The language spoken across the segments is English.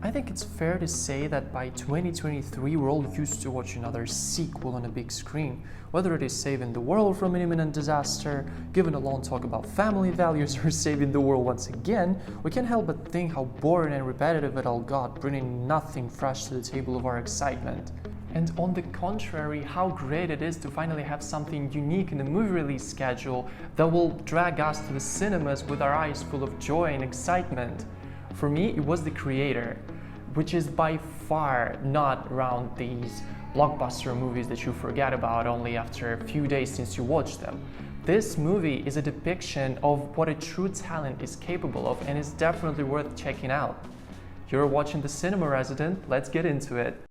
I think it's fair to say that by 2023 we're all used to watching another sequel on a big screen. Whether it is saving the world from an imminent disaster, giving a long talk about family values, or saving the world once again, we can't help but think how boring and repetitive it all got, bringing nothing fresh to the table of our excitement. And on the contrary, how great it is to finally have something unique in the movie release schedule that will drag us to the cinemas with our eyes full of joy and excitement. For me, it was The Creator, which is by far not around these blockbuster movies that you forget about only after a few days since you watched them. This movie is a depiction of what a true talent is capable of and is definitely worth checking out. You're watching The Cinema Resident, let's get into it.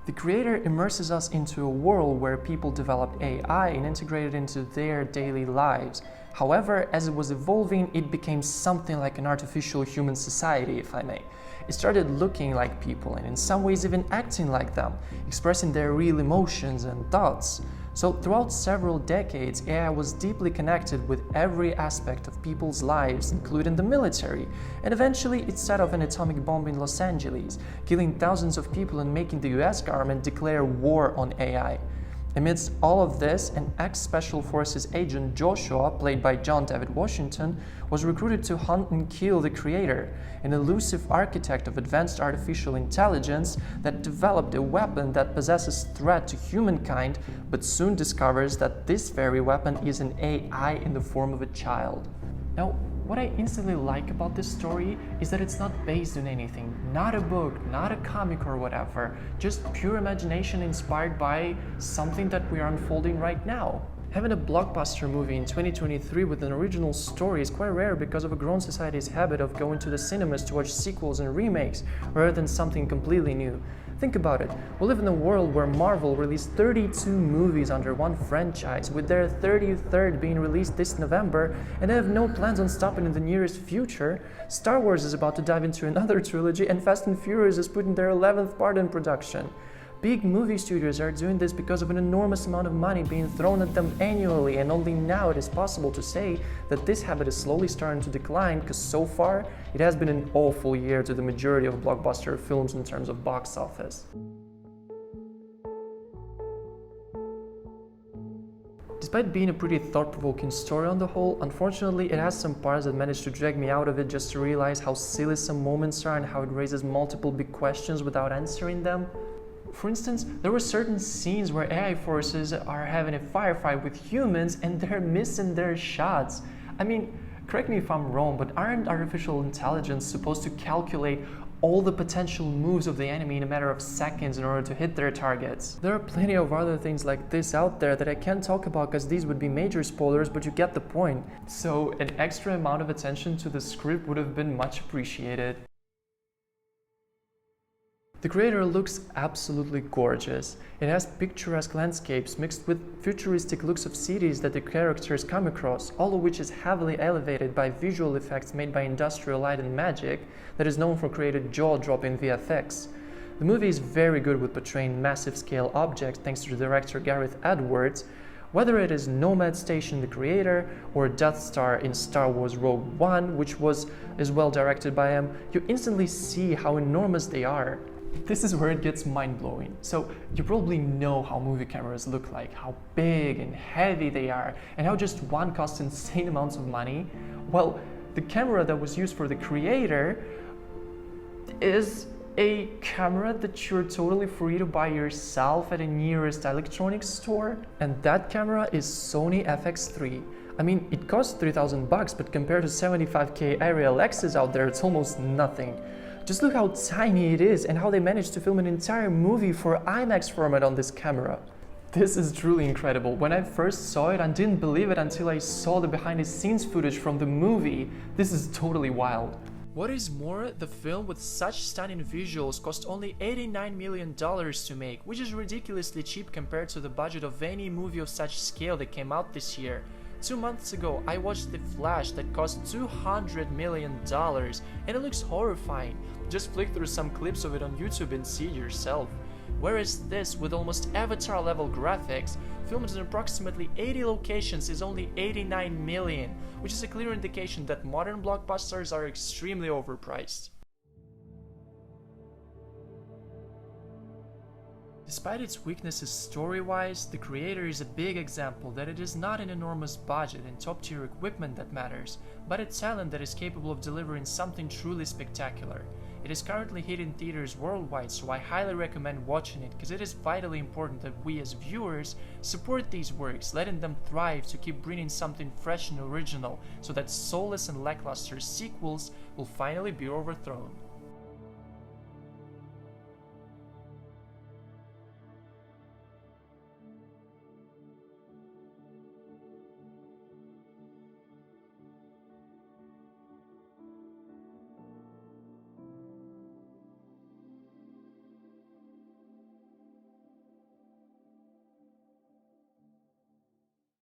The Creator immerses us into a world where people developed AI and integrated it into their daily lives. However, as it was evolving, it became something like an artificial human society, if I may. It started looking like people and in some ways even acting like them, expressing their real emotions and thoughts. So throughout several decades, AI was deeply connected with every aspect of people's lives, including the military, and eventually it set off an atomic bomb in Los Angeles, killing thousands of people and making the US government declare war on AI. Amidst all of this, an ex-Special Forces agent Joshua, played by John David Washington, was recruited to hunt and kill the Creator, an elusive architect of advanced artificial intelligence that developed a weapon that possesses threat to humankind, but soon discovers that this very weapon is an AI in the form of a child. Now, what I instantly like about this story is that it's not based on anything, not a book, not a comic or whatever, just pure imagination inspired by something that we are unfolding right now. Having a blockbuster movie in 2023 with an original story is quite rare because of a grown society's habit of going to the cinemas to watch sequels and remakes rather than something completely new. Think about it, we live in a world where Marvel released 32 movies under one franchise, with their 33rd being released this November, and they have no plans on stopping in the nearest future. Star Wars is about to dive into another trilogy, and Fast and Furious is putting their 11th part in production. Big movie studios are doing this because of an enormous amount of money being thrown at them annually, and only now it is possible to say that this habit is slowly starting to decline, because so far it has been an awful year to the majority of blockbuster films in terms of box office. Despite being a pretty thought-provoking story on the whole, unfortunately it has some parts that manage to drag me out of it just to realize how silly some moments are and how it raises multiple big questions without answering them. For instance, there were certain scenes where AI forces are having a firefight with humans and they're missing their shots. I mean, correct me if I'm wrong, but aren't artificial intelligence supposed to calculate all the potential moves of the enemy in a matter of seconds in order to hit their targets? There are plenty of other things like this out there that I can't talk about because these would be major spoilers, but you get the point. So an extra amount of attention to the script would have been much appreciated. The Creator looks absolutely gorgeous. It has picturesque landscapes mixed with futuristic looks of cities that the characters come across, all of which is heavily elevated by visual effects made by Industrial Light and Magic that is known for creating jaw-dropping VFX. The movie is very good with portraying massive-scale objects thanks to the director Gareth Edwards. Whether it is Nomad Station The Creator or Death Star in Star Wars Rogue One, which was as well directed by him, you instantly see how enormous they are. This is where it gets mind-blowing. So you probably know how movie cameras look like, how big and heavy they are, and how just one costs insane amounts of money. Well, the camera that was used for The Creator is a camera that you're totally free to buy yourself at a nearest electronics store. And that camera is Sony FX3. I mean, it costs $3,000, but compared to 75K Ariel X's out there, it's almost nothing. Just look how tiny it is and how they managed to film an entire movie for IMAX format on this camera. This is truly incredible. When I first saw it, I didn't believe it until I saw the behind-the-scenes footage from the movie. This is totally wild. What is more, the film with such stunning visuals cost only $89 million to make, which is ridiculously cheap compared to the budget of any movie of such scale that came out this year. 2 months ago, I watched The Flash that cost $200 million, and it looks horrifying. Just flick through some clips of it on YouTube and see it yourself. whereas this, with almost Avatar-level graphics, filmed in approximately 80 locations, is only 89 million, which is a clear indication that modern blockbusters are extremely overpriced. Despite its weaknesses story-wise, The Creator is a big example that it is not an enormous budget and top-tier equipment that matters, but a talent that is capable of delivering something truly spectacular. It is currently hitting theaters worldwide, so I highly recommend watching it because it is vitally important that we as viewers support these works, letting them thrive to keep bringing something fresh and original so that soulless and lackluster sequels will finally be overthrown.